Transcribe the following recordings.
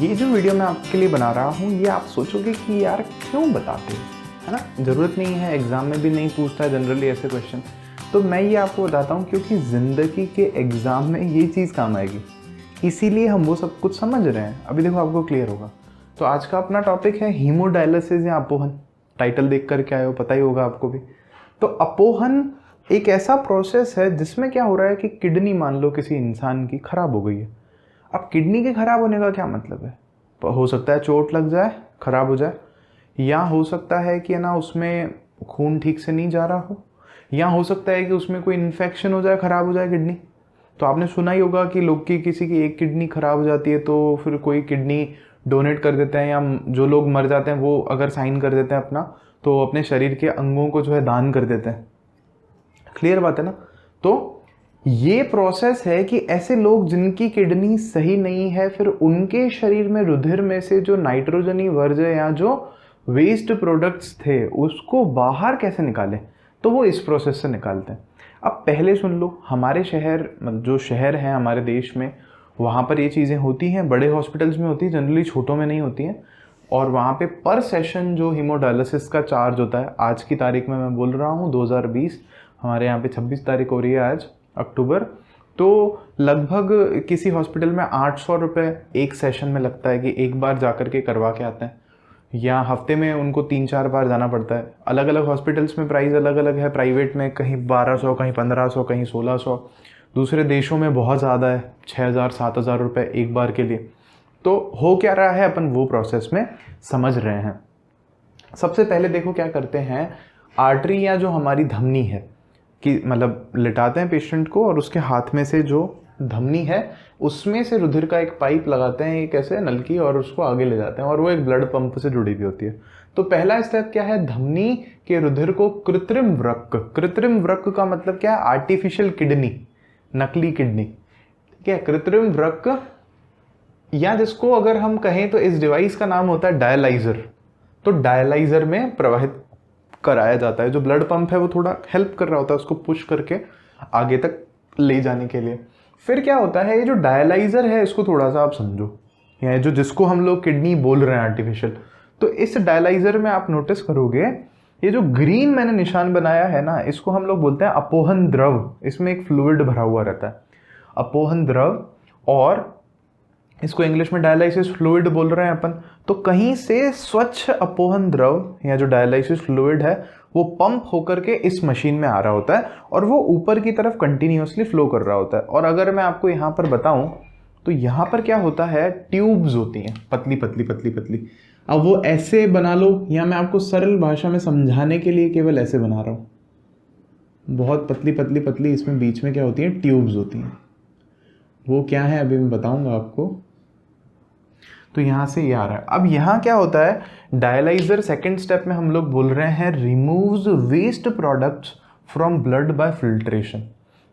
ये जो वीडियो मैं आपके लिए बना रहा हूँ ये आप सोचोगे कि यार क्यों बताते हो, है ना, ज़रूरत नहीं है, एग्ज़ाम में भी नहीं पूछता है जनरली ऐसे क्वेश्चन। तो मैं ये आपको बताता हूँ क्योंकि ज़िंदगी के एग्ज़ाम में ये चीज़ काम आएगी, इसीलिए हम वो सब कुछ समझ रहे हैं। अभी देखो आपको क्लियर होगा। तो आज का अपना टॉपिक है हीमोडायलिसिस या अपोहन। टाइटल देख कर क्या आए हो पता ही होगा आपको भी। तो अपोहन एक ऐसा प्रोसेस है जिसमें क्या हो रहा है कि किडनी मान लो किसी इंसान की ख़राब हो गई है। अब किडनी के ख़राब होने का क्या मतलब है? हो सकता है चोट लग जाए, ख़राब हो जाए, या हो सकता है कि ना उसमें खून ठीक से नहीं जा रहा हो, या हो सकता है कि उसमें कोई इन्फेक्शन हो जाए, ख़राब हो जाए किडनी। तो आपने सुना ही होगा कि लोग की किसी की एक किडनी ख़राब हो जाती है तो फिर कोई किडनी डोनेट कर देते हैं, या जो लोग मर जाते हैं वो अगर साइन कर देते हैं अपना, तो अपने शरीर के अंगों को जो है दान कर देते हैं। क्लियर बात है ना। तो ये प्रोसेस है कि ऐसे लोग जिनकी किडनी सही नहीं है, फिर उनके शरीर में रुधिर में से जो नाइट्रोजनी वर्ज्य या जो वेस्ट प्रोडक्ट्स थे उसको बाहर कैसे निकालें, तो वो इस प्रोसेस से निकालते हैं। अब पहले सुन लो, हमारे शहर जो शहर हैं हमारे देश में, वहाँ पर ये चीज़ें होती हैं, बड़े हॉस्पिटल्स में होती है, जनरली छोटों में नहीं होती हैं। और वहाँ पे पर सेशन जो हीमोडायलिसिस का चार्ज होता है, आज की तारीख में मैं बोल रहा हूँ 2020, हमारे यहाँ पे 26 तारीख हो रही है आज अक्टूबर, तो लगभग किसी हॉस्पिटल में 800 रुपये एक सेशन में लगता है कि एक बार जा कर के करवा के आते हैं, या हफ्ते में उनको 3-4 बार जाना पड़ता है। अलग अलग हॉस्पिटल्स में प्राइस अलग अलग है, प्राइवेट में कहीं 1200, कहीं 1500, कहीं 1600, दूसरे देशों में बहुत ज़्यादा है, 6000-7000 रुपये एक बार के लिए। तो हो क्या रहा है, अपन वो प्रोसेस में समझ रहे हैं। सबसे पहले देखो क्या करते हैं, आर्टरी या जो हमारी धमनी है कि मतलब लिटाते हैं पेशेंट को और उसके हाथ में से जो धमनी है उसमें से रुधिर का एक पाइप लगाते हैं, एक ऐसे नलकी, और उसको आगे ले जाते हैं, और वो एक ब्लड पंप से जुड़ी हुई होती है। तो पहला स्टेप क्या है, धमनी के रुधिर को कृत्रिम वृक्क का मतलब क्या है, आर्टिफिशियल किडनी, नकली किडनी, ठीक है, कृत्रिम वृक्क, या जिसको अगर हम कहें तो इस डिवाइस का नाम होता है डायलाइजर। तो डायलाइजर में प्रवाहित कराया जाता है। जो ब्लड पंप है वो थोड़ा हेल्प कर रहा होता है उसको पुश करके आगे तक ले जाने के लिए। फिर क्या होता है, ये जो डायलाइजर है इसको थोड़ा सा आप समझो, या जो जिसको हम लोग किडनी बोल रहे हैं आर्टिफिशियल, तो इस डायलाइजर में आप नोटिस करोगे ये जो ग्रीन मैंने निशान बनाया है ना, इसको हम लोग बोलते हैं अपोहन द्रव। इसमें एक फ्लूइड भरा हुआ रहता है, अपोहन द्रव, और इसको इंग्लिश में डायलाइसिस फ्लूइड बोल रहे हैं अपन। तो कहीं से स्वच्छ अपोहन द्रव या जो डायलाइसिस फ्लूइड है वो पंप होकर के इस मशीन में आ रहा होता है, और वो ऊपर की तरफ कंटिन्यूअसली फ्लो कर रहा होता है। और अगर मैं आपको यहाँ पर बताऊं तो यहाँ पर क्या होता है, ट्यूब्स होती हैं, पतली पतली पतली पतली। अब वो ऐसे बना लो, या मैं आपको सरल भाषा में समझाने के लिए केवल ऐसे बना रहा हूँ, बहुत पतली पतली पतली, इसमें बीच में क्या होती हैं, ट्यूब्स होती हैं। वो क्या है अभी मैं बताऊंगा आपको। तो यहाँ से ये आ रहा है। अब यहाँ क्या होता है, डायलाइजर सेकंड स्टेप में हम लोग बोल रहे हैं removes waste products from blood by filtration.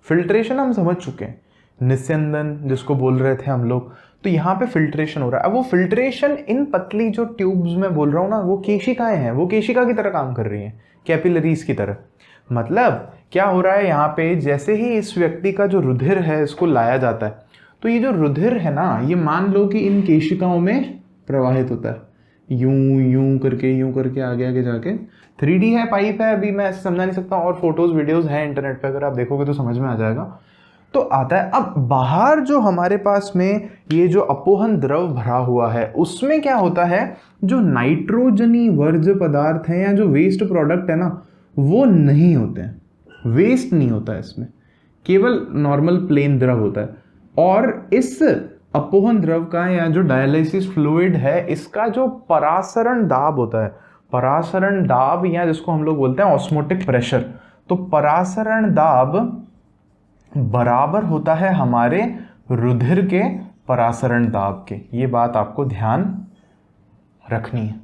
Filtration हम समझ चुके हैं, निस्यंदन जिसको बोल रहे थे हम लोग। तो यहाँ पे फिल्ट्रेशन हो रहा है। अब वो फिल्ट्रेशन इन पतली जो ट्यूब्स में बोल रहा हूँ ना, वो केशिकाएं हैं, वो केशिका की तरह काम कर रही हैं, कैपिलरीज की तरह। मतलब क्या हो रहा है यहाँ पे, जैसे ही इस व्यक्ति का जो रुधिर है इसको लाया जाता है, तो ये जो रुधिर है ना, ये मान लो कि इन केशिकाओं में प्रवाहित होता है, यूं करके आगे आगे जाके। 3D है, पाइप है, अभी मैं ऐसे समझा नहीं सकता, और फोटोज वीडियोस हैं इंटरनेट पे, अगर आप देखोगे तो समझ में आ जाएगा। तो आता है। अब बाहर जो हमारे पास में ये जो अपोहन द्रव भरा हुआ है उसमें क्या होता है, जो नाइट्रोजनी वर्ज्य पदार्थ है या जो वेस्ट प्रोडक्ट है ना, वो नहीं होते हैं, वेस्ट नहीं होता है इसमें, केवल नॉर्मल प्लेन द्रव होता है। और इस अपोहन द्रव का या जो डायलिसिस फ्लूइड है, इसका जो परासरण दाब होता है, परासरण दाब, या जिसको हम लोग बोलते हैं ऑस्मोटिक प्रेशर, तो परासरण दाब बराबर होता है हमारे रुधिर के परासरण दाब के। ये बात आपको ध्यान रखनी है।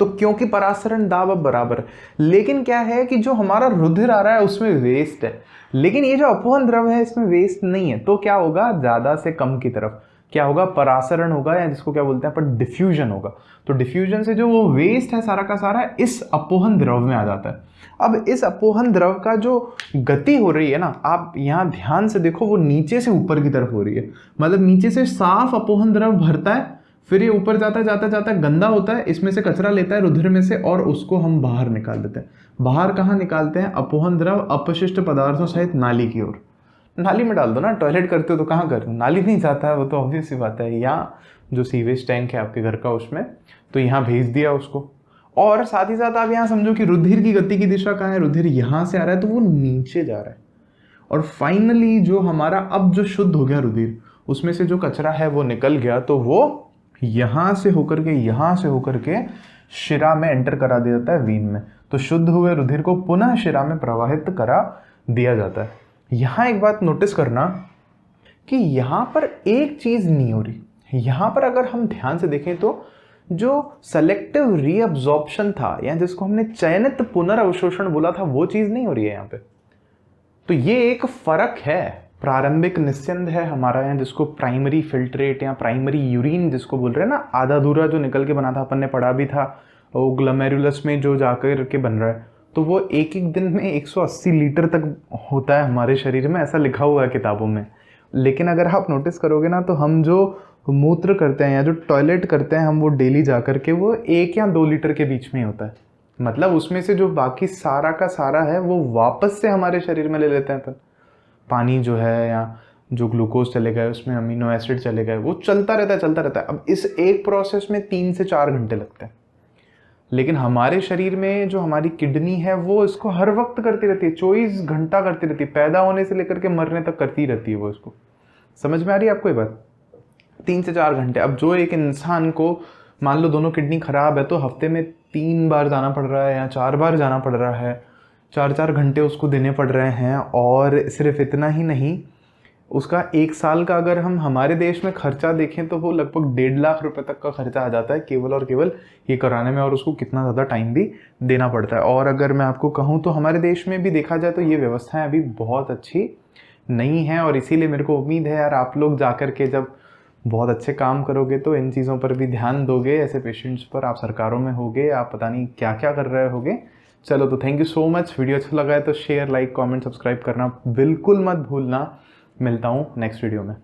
तो क्योंकि परासरण दाब अब बराबर है, लेकिन क्या है कि जो हमारा रुधिर आ रहा है उसमें वेस्ट है, लेकिन ये जो अपोहन द्रव है इसमें वेस्ट नहीं है, तो क्या होगा, ज़्यादा से कम की तरफ। क्या होगा, परासरण होगा, या जिसको क्या बोलते हैं अपन, डिफ्यूजन होगा। तो डिफ्यूजन से जो वो वेस्ट है सारा का सारा इस अपोहन द्रव में आ जाता है। अब इस अपोहन द्रव का जो गति हो रही है ना, आप यहाँ ध्यान से देखो, वो नीचे से ऊपर की तरफ हो रही है। मतलब नीचे से साफ अपोहन द्रव भरता है, फिर ये ऊपर जाता जाता जाता गंदा होता है, इसमें से कचरा लेता है रुधिर में से, और उसको हम बाहर निकाल देते हैं। बाहर कहाँ निकालते हैं, अपोहन द्रव अपशिष्ट पदार्थों सहित नाली की ओर। नाली में डाल दो ना, टॉयलेट करते हो तो कहाँ करो, नाली नहीं जाता है, वो तो ऑब्वियस सी बात है। या जो सीवेज टैंक है आपके घर का उसमें, तो यहाँ भेज दिया उसको। और साथ ही साथ आप यहाँ समझो कि रुधिर की गति की दिशा कहाँ है, रुधिर यहाँ से आ रहा है तो वो नीचे जा रहा है। और फाइनली जो हमारा अब जो शुद्ध हो गया रुधिर, उसमें से जो कचरा है वो निकल गया, तो वो यहाँ से होकर के शिरा में एंटर करा दिया जाता है, वीन में। तो शुद्ध हुए रुधिर को पुनः शिरा में प्रवाहित करा दिया जाता है। यहाँ एक बात नोटिस करना कि यहाँ पर एक चीज नहीं हो रही। यहाँ पर अगर हम ध्यान से देखें तो जो सेलेक्टिव रीअब्जॉर्प्शन था, या जिसको हमने चयनित पुनर्अवशोषण बोला था, वो चीज नहीं हो रही है यहाँ पे। तो ये एक फर्क है। प्रारंभिक निस्यंद है हमारा यहाँ, जिसको प्राइमरी फिल्ट्रेट या प्राइमरी यूरिन जिसको बोल रहे हैं ना, आधा अधूरा जो निकल के बना था, अपन ने पढ़ा भी था, वो ग्लोमेरुलस में जो जाकर के बन रहा है, तो वो एक एक दिन में 180 लीटर तक होता है हमारे शरीर में, ऐसा लिखा हुआ है किताबों में। लेकिन अगर आप नोटिस करोगे ना, तो हम जो मूत्र करते हैं या जो टॉयलेट करते हैं हम, वो डेली जा कर के वो 1 या 2 लीटर के बीच में ही होता है। मतलब उसमें से जो बाकी सारा का सारा है वो वापस से हमारे शरीर में ले लेते हैं अपन। पानी जो है, या जो ग्लूकोज चले गए, उसमें अमीनो एसिड चले गए, वो चलता रहता है। अब इस एक प्रोसेस में 3 से 4 घंटे लगते हैं। लेकिन हमारे शरीर में जो हमारी किडनी है वो इसको हर वक्त करती रहती है, 24 घंटा करती रहती है, पैदा होने से लेकर के मरने तक करती रहती है वो इसको। समझ में आ रही है आपको ये बात? 3 से 4 घंटे। अब जो एक इंसान को मान लो दोनों किडनी खराब है, तो हफ्ते में 3 बार जाना पड़ रहा है या 4 बार जाना पड़ रहा है, 4-4 घंटे उसको देने पड़ रहे हैं। और सिर्फ इतना ही नहीं, उसका 1 साल का अगर हम हमारे देश में खर्चा देखें तो वो लगभग 1.5 लाख रुपए तक का खर्चा आ जाता है केवल और केवल ये कराने में, और उसको कितना ज़्यादा टाइम भी देना पड़ता है। और अगर मैं आपको कहूँ तो हमारे देश में भी देखा जाए तो ये व्यवस्थाएं अभी बहुत अच्छी नहीं हैं, और इसीलिए मेरे को उम्मीद है यार, आप लोग जाकर के जब बहुत अच्छे काम करोगे तो इन चीज़ों पर भी ध्यान दोगे, ऐसे पेशेंट्स पर। आप सरकारों में होगे, आप पता नहीं क्या क्या कर रहे होगे। चलो, तो thank you so much. Video अच्छा लगा है तो शेयर, लाइक, कमेंट, सब्सक्राइब करना बिल्कुल मत भूलना। मिलता हूँ नेक्स्ट वीडियो में।